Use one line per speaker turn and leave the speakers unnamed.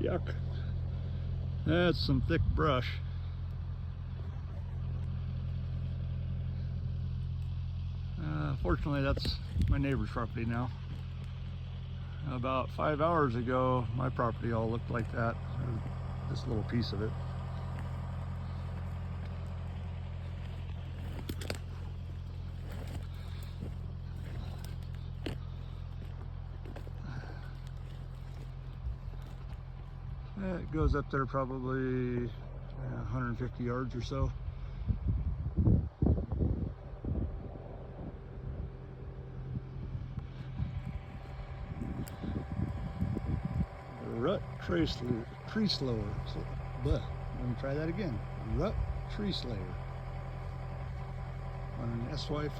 Yuck. That's some thick brush. Fortunately, that's my neighbor's property now. About 5 hours ago, my property all looked like that. This little piece of it. It goes up there probably 150 yards or so. Rut tree slower. Let me try that again. Rut tree slayer on an sy50.